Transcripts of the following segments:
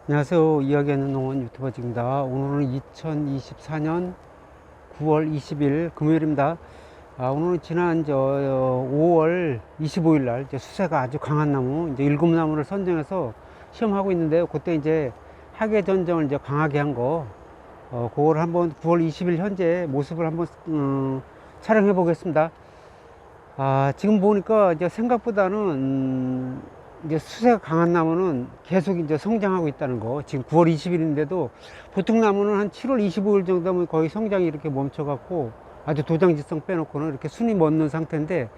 안녕하세요. 이야기하는 농원 유튜버 지입니다. 오늘은 2024년 9월 20일 금요일입니다. 오늘은 지난 5월 25일 날 이제 수세가 아주 강한 나무, 이제 7나무를 선정해서 시험하고 있는데요. 그때 이제 하계 전정을 이제 강하게 한 거, 그걸 한번 9월 20일 현재 모습을 한번 촬영해 보겠습니다. 지금 보니까 이제 생각보다는 이제 수세가 강한 나무는 계속 이제 성장하고 있다는 거. 지금 9월 20일인데도 보통 나무는 한 7월 25일 정도 되면 거의 성장이 이렇게 멈춰갖고 아주 도장지성 빼놓고는 이렇게 순이 멎는 상태인데,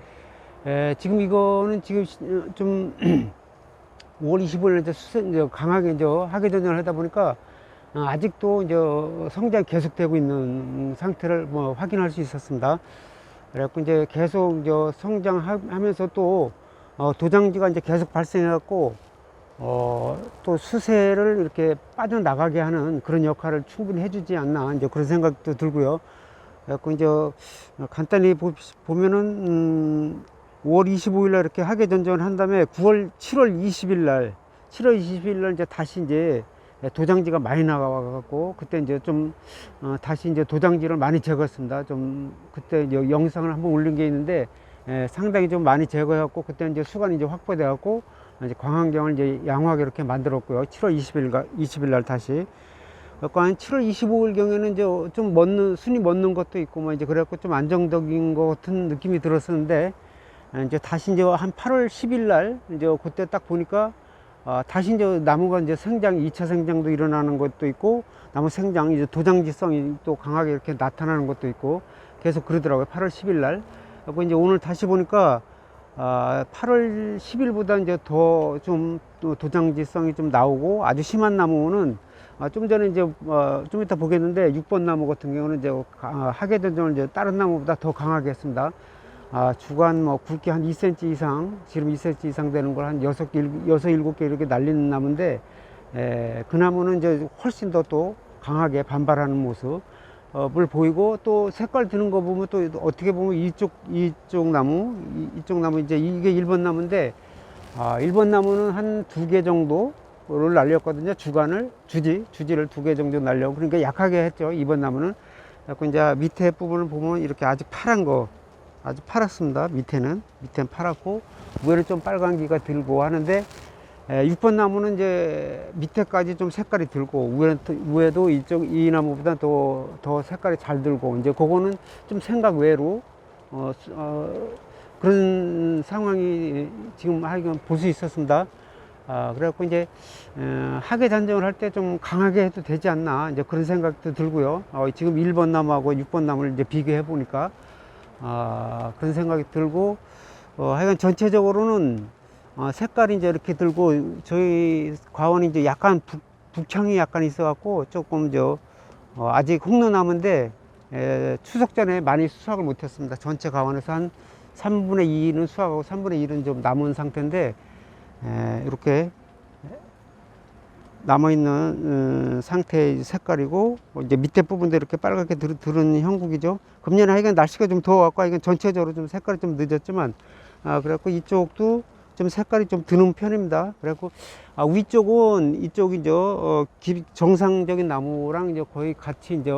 지금 이거는 지금 좀 5월 25일 이제 이제 강하게 이제 하계 전전을 하다 보니까 아직도 이제 성장이 계속되고 있는 상태를 뭐 확인할 수 있었습니다. 그래갖고 이제 계속 이제 성장하면서 또 도장지가 이제 계속 발생해갖고 또 수세를 이렇게 빠져나가게 하는 그런 역할을 충분히 해주지 않나, 이제 그런 생각도 들고요. 그래갖고 이제 간단히 보면은 5월 25일 날 이렇게 하계 전전을 한 다음에 7월 20일 날 이제 다시 이제 도장지가 많이 나와갖고 그때 이제 좀 다시 이제 도장지를 많이 제거했습니다. 좀 그때 이제 영상을 한번 올린 게 있는데, 상당히 좀 많이 제거해갖고 그때 이제 수간이 이제 확보돼갖고 이제 광환경을 이제 양호하게 이렇게 만들었고요. 7월 20일 날 다시. 그래갖고 한 7월 25일 경에는 이제 좀 순이 멎는 것도 있고 뭐 이제 그래갖고 좀 안정적인 것 같은 느낌이 들었었는데, 이제 다시 이제 한 8월 10일 날 이제 그때 딱 보니까 다시 이제 나무가 이제 2차 생장도 일어나는 것도 있고, 나무 생장, 이제 도장지성이 또 강하게 이렇게 나타나는 것도 있고, 계속 그러더라고요. 8월 10일 날. 그리고 이제 오늘 다시 보니까, 8월 10일보다 이제 더 좀 도장지성이 좀 나오고, 아주 심한 나무는, 좀 전에 이제, 좀 이따 보겠는데, 6번 나무 같은 경우는 이제, 하계 전정을 이제 다른 나무보다 더 강하게 했습니다. 주간 뭐 굵기 한 2cm 이상, 지름 2cm 이상 되는 걸 한 7개 이렇게 날리는 나무인데, 그 나무는 이제 훨씬 더 또 강하게 반발하는 모습을 보이고, 또 색깔 드는 거 보면 또 어떻게 보면 이쪽 나무 이제 이게 1번 나무인데, 1번 나무는 한 2개 정도를 날렸거든요. 주지를 2개 정도 날려. 그러니까 약하게 했죠. 2번 나무는. 그래서 이제 밑에 부분을 보면 이렇게 아주 파랗습니다. 밑에는 파랗고 위에는 좀 빨간기가 들고 하는데, 6번 나무는 이제 밑에까지 좀 색깔이 들고 위에도 이 나무보다 더 색깔이 잘 들고, 이제 그거는 좀 생각 외로 그런 상황이 지금 하여간 볼 수 있었습니다. 그래갖고 이제 하계 단정을 할 때 좀 강하게 해도 되지 않나, 이제 그런 생각도 들고요. 지금 1번 나무하고 6번 나무를 이제 비교해 보니까 그런 생각이 들고, 하여간 전체적으로는 색깔이 이제 이렇게 들고, 저희 과원이 이제 약간 북창이 약간 있어 갖고 조금 아직 흑로나무인데, 추석 전에 많이 수확을 못 했습니다. 전체 과원에서 한 3분의 2는 수확하고 3분의 1은 좀 남은 상태인데, 이렇게 남아있는 상태의 색깔이고, 이제 밑에 부분도 이렇게 빨갛게 들은 형국이죠. 금년에 하여간 날씨가 좀 더워갖고 하여간 전체적으로 좀 색깔이 좀 늦었지만, 그래갖고 이쪽도 좀 색깔이 좀 드는 편입니다. 그래갖고 위쪽은 이쪽이 이제 정상적인 나무랑 이제 거의 같이 이제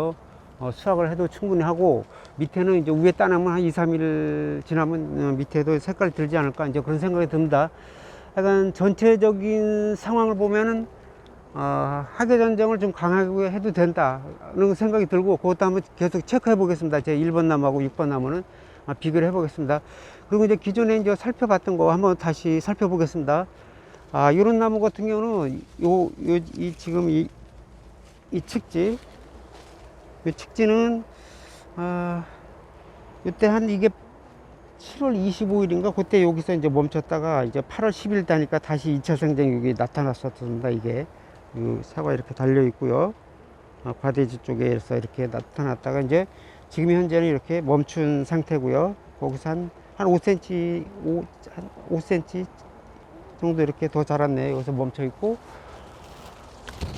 수확을 해도 충분히 하고, 밑에는 이제 위에 따나면 한 2, 3일 지나면 밑에도 색깔이 들지 않을까, 이제 그런 생각이 듭니다. 약간 전체적인 상황을 보면은 하계 전정을 좀 강하게 해도 된다는 생각이 들고, 그것도 한번 계속 체크해 보겠습니다. 제 1번 나무하고 6번 나무는 비교를 해 보겠습니다. 그리고 이제 기존에 이제 살펴봤던 거 한번 다시 살펴보겠습니다. 이런 나무 같은 경우는 지금 이 측지는 이때 이게 7월 25일인가 그때 여기서 이제 멈췄다가 이제 8월 10일 다니까 다시 2차 생장이 여기 나타났었습니다. 이게 사과 이렇게 달려 있고요. 과대지 쪽에서 이렇게 나타났다가 이제 지금 현재는 이렇게 멈춘 상태고요. 거기서 한 5cm, 한 5cm 정도 이렇게 더 자랐네요. 여기서 멈춰 있고,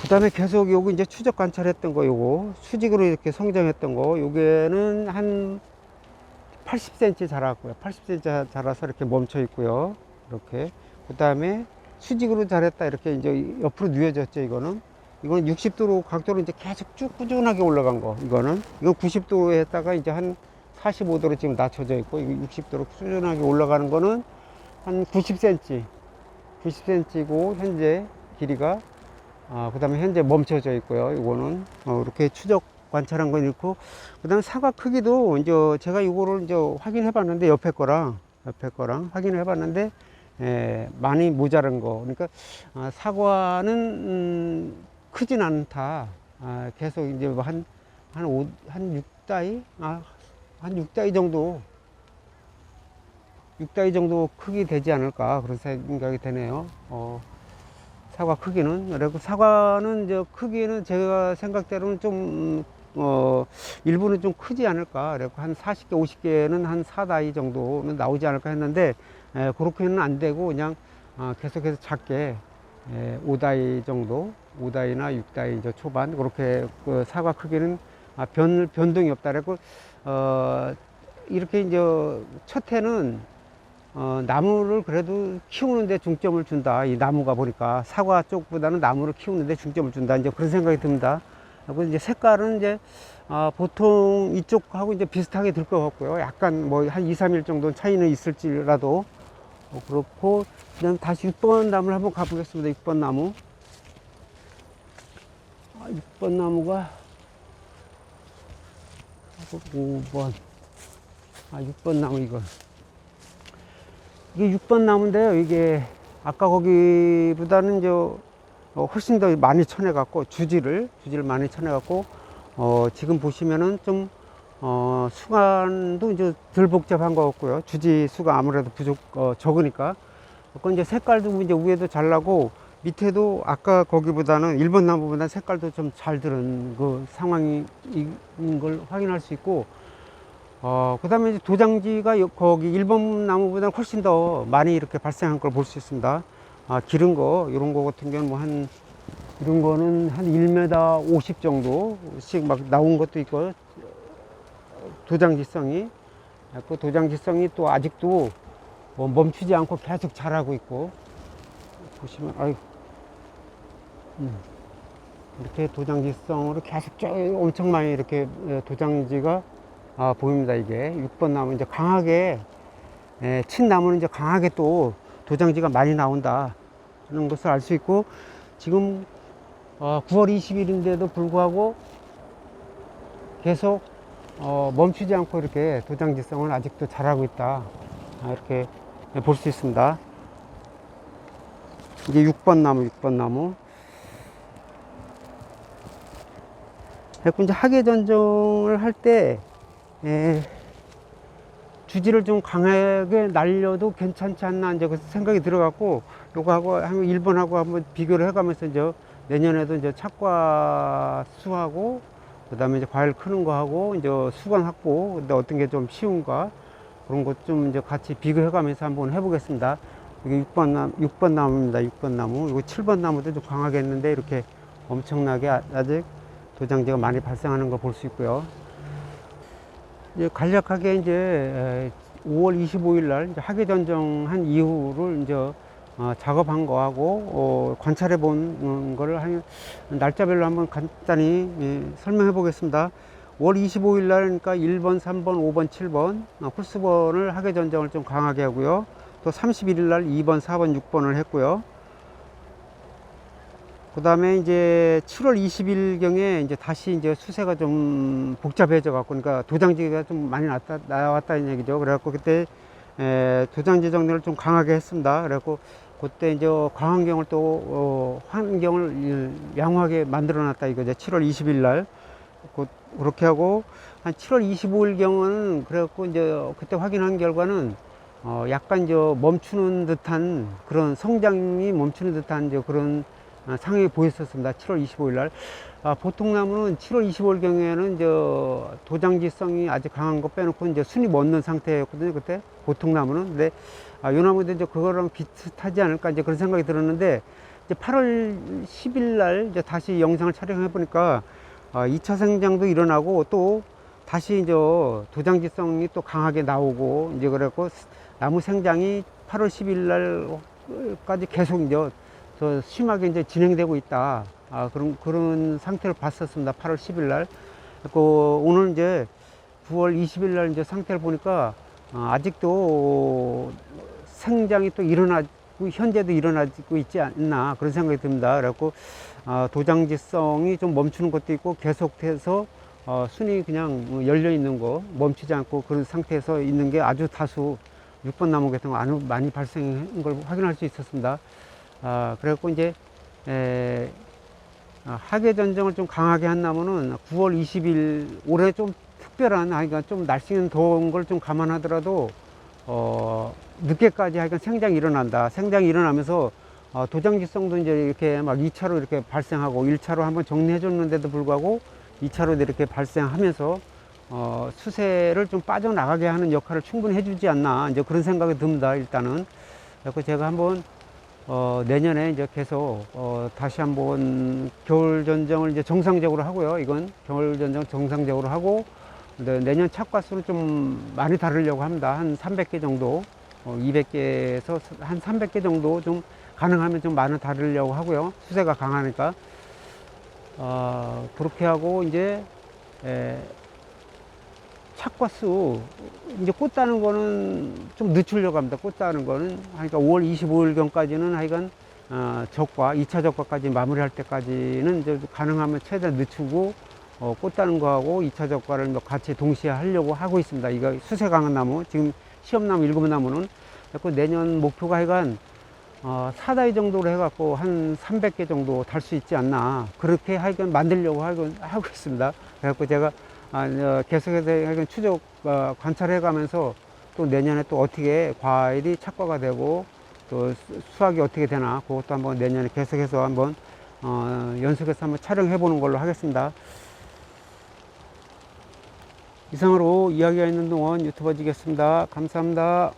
그 다음에 계속 요거 이제 추적 관찰했던 거, 요거 수직으로 이렇게 성장했던 거, 요게는 한 80cm 자랐고요. 80cm 자라서 이렇게 멈춰 있고요. 이렇게. 그 다음에 수직으로 자랐다 이렇게 이제 옆으로 뉘어졌죠. 이거는 60도로 각도로 이제 계속 쭉 꾸준하게 올라간 거. 이건 90도에 했다가 이제 한 45도로 지금 낮춰져 있고, 이거 60도로 꾸준하게 올라가는 거는 한 90cm 90cm고 현재 길이가, 그 다음에 현재 멈춰져 있고요. 이거는 이렇게 추적 관찰한 건 이렇고, 그 다음에 사과 크기도 이제 제가 이거를 이제 확인해 봤는데, 옆에 거랑 확인을 해 봤는데 많이 모자란 거. 그러니까 사과는 크진 않다. 계속 이제 한 6다이, 한 6다이 정도, 6다이 정도 크기 되지 않을까, 그런 생각이 되네요. 사과 크기는. 그리고 사과는 이제 크기는 제가 생각대로는 좀, 일부는 좀 크지 않을까. 그래고 한 40개, 50개는 한 4다이 정도는 나오지 않을까 했는데, 그렇게는 안 되고, 그냥, 계속해서 작게, 5다이 정도, 5다이나 6다이 이제 초반, 그렇게 그 사과 크기는, 변동이 없다. 그래고, 이렇게 이제 첫 해는, 나무를 그래도 키우는데 중점을 준다. 이 나무가 보니까 사과 쪽보다는 나무를 키우는데 중점을 준다. 이제 그런 생각이 듭니다. 그리고 이제 색깔은 이제, 보통 이쪽하고 이제 비슷하게 될 것 같고요. 약간 뭐 한 2, 3일 정도 차이는 있을지라도, 그렇고, 그다음 다시 6번 나무를 한번 가보겠습니다. 6번 나무. 6번 나무가, 5번. 6번 나무 이거. 이게 6번 나무인데요. 이게 아까 거기보다는 훨씬 더 많이 쳐내갖고, 주지를 많이 쳐내갖고, 지금 보시면은 좀, 수간도 이제 덜 복잡한 것 같고요. 주지 수가 아무래도 적으니까. 그건 이제 색깔도 이제 위에도 잘 나고, 밑에도 아까 거기보다는 1번 나무보다 색깔도 좀 잘 들은 그 상황인 걸 확인할 수 있고, 그 다음에 이제 도장지가 거기 1번 나무보다 훨씬 더 많이 이렇게 발생한 걸 볼 수 있습니다. 기른 거, 이런 거 같은 경우는 이런 거는 한 1m 50 정도씩 막 나온 것도 있고, 도장지성이, 그 도장지성이 또 아직도 뭐 멈추지 않고 계속 자라고 있고, 보시면, 이렇게 도장지성으로 계속 쭉 엄청 많이 이렇게 도장지가 보입니다. 이게 6번 나무, 이제 강하게, 친 나무는 이제 강하게 또 도장지가 많이 나온다 하는 것을 알 수 있고, 지금 9월 20일인데도 불구하고 계속 멈추지 않고 이렇게 도장지성을 아직도 잘하고 있다, 이렇게 볼 수 있습니다. 이게 6번 나무, 6번 나무. 그리고 이제 학예 전정을 할 때, 주지를 좀 강하게 날려도 괜찮지 않나, 이제 그 생각이 들어갖고, 요거하고, 1번하고 한번 비교를 해가면서, 이제 내년에도 이제 착과 수하고, 그 다음에 이제 과일 크는 거 하고, 이제 수건 확보, 근데 어떤 게 좀 쉬운가, 그런 것 좀 이제 같이 비교해가면서 한번 해보겠습니다. 이게 6번 나무입니다. 6번 나무. 이거 7번 나무도 좀 강하게 했는데, 이렇게 엄청나게 아직 도장지가 많이 발생하는 걸 볼 수 있고요. 이제 간략하게 이제 5월 25일 날 이제 학예 전정한 이후를 이제 작업한 거하고 관찰해 본 거를 한 날짜별로 한번 간단히 설명해 보겠습니다. 5월 25일 날, 그러니까 1번, 3번, 5번, 7번 코스번을 학예 전정을 좀 강하게 하고요. 또 31일 날 2번, 4번, 6번을 했고요. 그 다음에 이제 7월 20일 경에 이제 다시 이제 수세가 좀 복잡해져 갖고, 그러니까 도장지가 좀 많이 나왔다는 얘기죠. 그래갖고 그때 도장지 정리를 좀 강하게 했습니다. 그래갖고 그때 이제 광환경을 또 환경을 양호하게 만들어 놨다 이거죠. 7월 20일 날 그렇게 하고, 한 7월 25일 경은 그래갖고 이제 그때 확인한 결과는 약간 이제 멈추는 듯한, 그런 성장이 멈추는 듯한 이제 그런 상황이 보였었습니다. 7월 25일 날. 보통 나무는 7월 25일 경에는 이제 도장지성이 아직 강한 거 빼놓고 이제 순이 멎는 상태였거든요. 그때 보통 나무는. 근데 이 나무도 이제 그거랑 비슷하지 않을까, 이제 그런 생각이 들었는데, 이제 8월 10일 날 이제 다시 영상을 촬영해 보니까 2차 생장도 일어나고, 또 다시 이제 도장지성이 또 강하게 나오고, 이제 그래갖고 나무 생장이 8월 10일 날 10월까지 계속 이제 저 심하게 이제 진행되고 있다. 그런 상태를 봤었습니다. 8월 10일 날. 그 오늘 이제 9월 20일 날 이제 상태를 보니까 아직도 생장이 또 일어나고 현재도 일어나고 있지 않나 그런 생각이 듭니다. 그래갖고 도장지성이 좀 멈추는 것도 있고 계속해서 순이 그냥 열려 있는 거 멈추지 않고 그런 상태에서 있는 게 아주 다수 6번 나무 같은 거 아주 많이 발생한 걸 확인할 수 있었습니다. 그래갖고 이제 하계 전정을 좀 강하게 한 나무는 9월 20일 올해 좀 특별한 그러니까 좀 날씨는 더운 걸 좀 감안하더라도 늦게까지 하여간 생장이 일어난다. 생장이 일어나면서 도장지성도 이제 이렇게 막 2차로 이렇게 발생하고 1차로 한번 정리해 줬는데도 불구하고 2차로 이렇게 발생하면서 수세를 좀 빠져나가게 하는 역할을 충분히 해주지 않나 이제 그런 생각이 듭니다. 일단은 그래서 제가 한번 내년에 이제 계속 다시 한번 겨울 전정을 이제 정상적으로 하고요. 이건 겨울 전정 정상적으로 하고 내년 착과수를 좀 많이 다루려고 합니다. 한 300개 정도, 200개에서 한 300개 정도 좀 가능하면 좀 많이 다루려고 하고요. 수세가 강하니까 그렇게 하고 이제 착과수 이제 꽃 따는 거는 좀 늦추려고 합니다. 꽃 따는 거는 그러니까 5월 25일경까지는 하여간 적과 2차 적과까지 마무리할 때까지는 이제 가능하면 최대한 늦추고 꽃 따는 거하고 2차 적과를 같이 동시에 하려고 하고 있습니다. 이거 수세 강한 나무 지금 시험나무 7나무는 내년 목표가 하여간 4다이 정도로 해갖고 한 300개 정도 달 수 있지 않나 그렇게 하여간 만들려고 하고 있습니다. 그래갖고 제가 계속해서 하여간 추적 관찰해 가면서 또 내년에 또 어떻게 과일이 착과가 되고 또 수확이 어떻게 되나 그것도 한번 내년에 계속해서 한번 연속해서 한번 촬영해 보는 걸로 하겠습니다. 이상으로 이야기가 있는 동안 유튜버지겠습니다. 감사합니다.